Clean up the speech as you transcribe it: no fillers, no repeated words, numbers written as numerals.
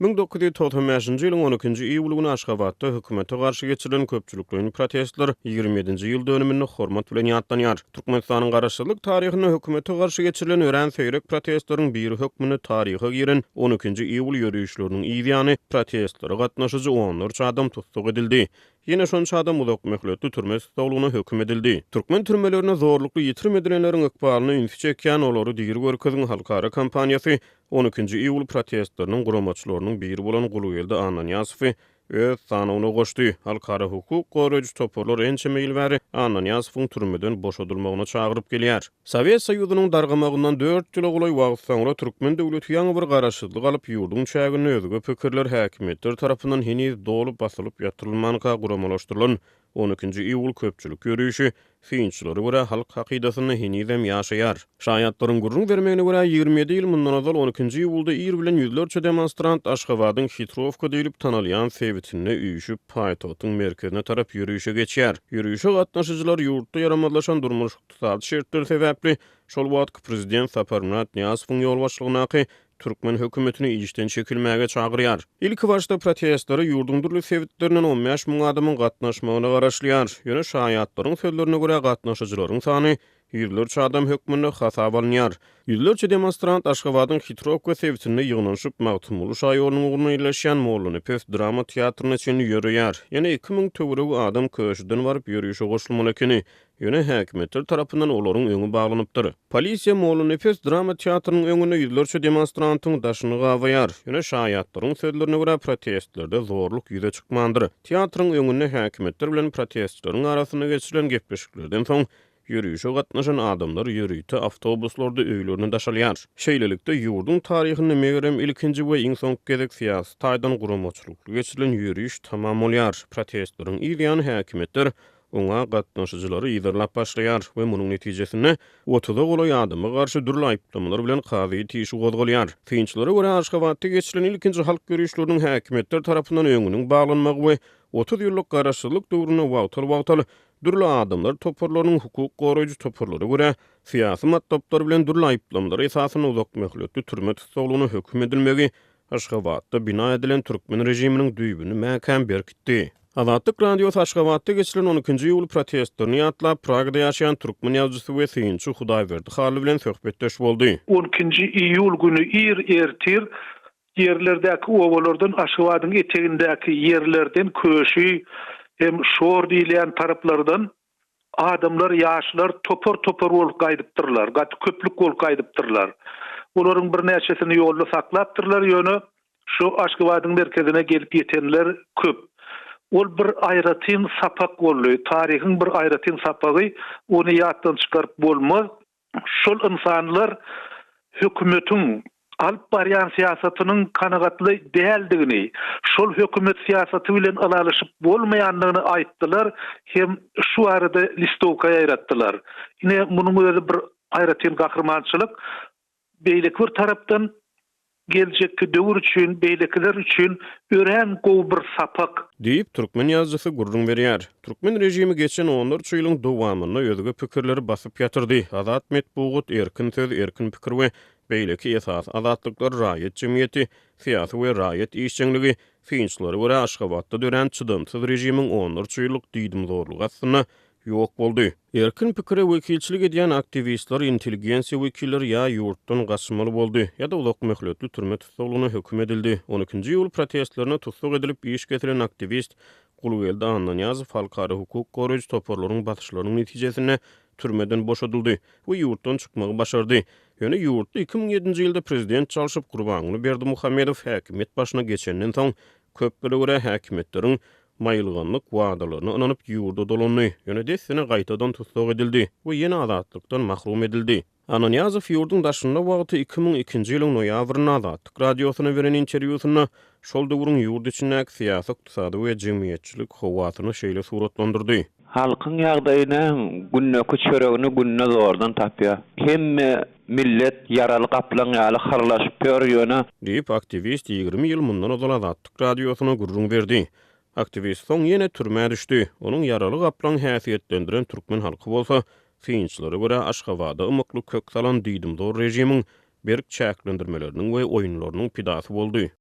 1995-nji ýylyň 12-nji iýul güni Aşgabatda hökümete garşy geçirilen köpçülikliň protestler 20-nji ýyl dönümini hormat bilen ýatlanýar. Türkmenistanyň garaşsyzlyk taryhyna hökümete garşy geçirilen ören seýrek protestleriň biri hökmüni taryha giren 12-nji iýul ýürüýüşleriniň ýa-ni protestlere gatnaşyjy 14 adam tutsak edildi. Yine şonça adam ulak möhletli türme tutulgyna hökm edildi. Türkmen türmelerine zorlukly ýitirmedilenleriň ykbalyny ünsi çekýän olary diýir görkeziň halkara kampaniýasy 12-nji iýul protestleriniň guramaçylarynyň biri bolan Gulugelde Ananýasowy öz sanawyna goşdy. Halkara hukuk goraýjy toporlar ençe meýil bäri Ananýasowyň türmeden boşadylymagyna çagyryp gelýär. Sowet Soýuzynyň dargamagyndan 4 ýyl gulay wagt soňra Türkmen döwleti ýa bir garaşsyzlyk alyp ýurdun çägini özüge pikirler häkimetler tarapyndan heniz dolup basylyp ýatyrylmanyka guramalaşdyrylan 12-nji iýul köpçülik ýürüýüşi fiýinçilere görä halk hakydatyny henizem ýaşaýar. Şaýatlaryň gurrun bermegine görä 27 ýyl mundan azal 12-nji iýulda ýer bilen ýüzlerçe demonstrant Aşgabatyň Hitrovka diýilip tanalýan sewitine üýüşüp paýtagtyň merkezine tarap ýürüýüşe geçýär. Ýürüýüşe gatnaşyjylar ýurtda ýaramadlaşan durmuş ykdysady şertler sebäpli şol wagtky prezident Saparmurat Niýazowyň ýol başlygynaky Türkmen hökümetini ýyşden çekilmäge çagyrýar. İlk başda protestlere ýurdun durly sewitlerinden 15 000 adamyň gatnaşmagyna garaşlýar. Ýöne şaýatlaryň sözlerine görä gatnaşyjylaryň sany ýüzlerçe adam hökmüne hasap alınýar. Ýüzlerçe demonstrant Aşgabatyň Hitrovka sewitine ýygnanyşyp Magtymulu şaýorunyň ugruna ýerleşýän Mollany Pes drama teatryna çyn ýörüýär. Ýene 2000 töwereg adam köşeden baryp ýürüýüşe goşulmaly ekeni ýöne häkimetler tarapyndan olaryň öňü baglanypdyr. Polisiýa Mollany Pes drama teatrynyň öňüne ýüzlerçe demonstrantyň daşyny gawaýar. Ýöne şaýatlaryň sözlerine görä protestlerde zorluk ýüze çykmandyr. Teatryň öňüne häkimetler bilen protestleriň arasyna geçirilen gepleşiklerden soň ýürüýüşe gatnaşan adamlar ýürüýte awtobuslarda öýlerini daşalýar. Şeýlelikde ýurdun taryhyny megerem ilkinji we iň soňky gezek syýasy taýdan guramaçylykly geçirilen ýürüýüş tamam bolýar. Protestleriň ýa-ni häkimetler oňa gatnaşyjylary ýygyrlap başlaýar we munyň netijesinde 30 golay adamy garşy dürli aýplamalar bilen kazy tişi gozgalýar. Fiýinçilere görä Aşgabatda geçirilen ilkinji halk ýürüýüşleriniň häkimetler tarapyndan öňüniň baglanmagy we 30 ýyllyk garaşsyzlyk döwrüne wagtal dürli adamlar toporlarynyň hukuk goraýjy toporlary görä syýasy matlaplar bilen dürli aýplamalar esasyny uzak möhletli türme tutulgyna hökm edilmegi Aşgabatda bina edilen Türkmen rejiminiň düýbüni mäkän berkitdi. Azatlyk radiosu Aşgabatda geçirilen 12-nji iýul protestlerini ýatlap Pragada ýaşaýan türkmen ýazgysy we syýynçy Hudaýberdi Haly bilen söhbetdeş boldy. 12-nji iýul güni ertir ýerlerdäki owalardan Aşgabatyň etegindäki ýerlerden köşi hem şor diýilen taraplardan adamlar, ýaşlar topor bolup gaýdypdyrlar, köplük bolup gaýdypdyrlar. Olaryň bir näçesini ýolda saklapdyrlar, ýöne şu Aşgabatyň merkezine gelip ýetenler köp. Ol bir aýratyn sapak boldy, taryhyň bir aýratyn sapagy, ony ýatdan çykaryp bolmaz. Şol insanlar hökümetiň alyp barýan siýasatynyň kanagatly däldigini, şol hökümet siýasaty bilen alalyşyp bolmaýanlygyny aýtdylar, hem şu arada listowka ýaratdylar. Ine munyň özü bir aýratyn gahrmançylyk beýlik bir tarapdan geljekki döwür üçin, beýlekler üçin ören gowy bir sapak diýip türkmen ýazgysy gurrun berýär. Türkmen rejimi geçen 14 ýylyň dowamyna özüge pikirleri basyp ýatyrdy. Azat metbuat, erkin söz, erkin pikir we beýleki esas azatlyklar raýat jemgyýeti, syýasy we raýat işçiligi fiýinçilere görä Aşgabatda dören çydymsyz rejimiň 14 ýyllyk diýdim zorlugy aslynda ýok boldy. Erkin pikire wekilçilik edýän aktivistler, intelligensiýa wekilleri ýa ýurtdan gaçmaly boldy ýa-da ulak möhletli türme tutulgyna hökm edildi. 12-nji iýul protestlerine tutsak edilip iş getiren aktivist Gulugelde Ananýazow halkara hukuk goraýjy toporlaryň batyşlarynyň netijesinde türmeden boşadyldy we ýurtdan çykmagy başardy. Ýöne ýurtda 2007-nji ýylda prezident çalşyp Gurbanyny Berdimuhammedow häkimet başyna geçenden soň köplere görä häkimetleriň maýylganlyk wagdalaryny ynanyp ýurda dolandy. Ýöne desine gaýtadan tutsak edildi we ýene azatlykdan mahrum edildi. Ananýazow ýurdun daşynda wagty 2002-nji ýylyň noýabryna Azatlyk radiosuna beren interwýusynda şol döwrüň ýurt içindäki syýasy, ykdysady we jemgyýetçilik howatyny şeýle suratlandyrdy. Halkyň ýagdaýyny günnäki çöregini günne zordan tapýar. Hemme millet yaraly gaplan ýaly harlaşyp ýörýär diýip aktivist 20 ýyl mundan ozal Azatlyk radiosuna gurrun berdi. Aktivist soň ýene türmäge düşdi. Onuň yaraly gaplan häsiýetlendiren türkmen halky bolsa, fiýinçilere görä Aşgabatda ymykly kök salan diýdim dor rejimiň berk çäklendirmeleriniň we oýunlarynyň pidasy boldy.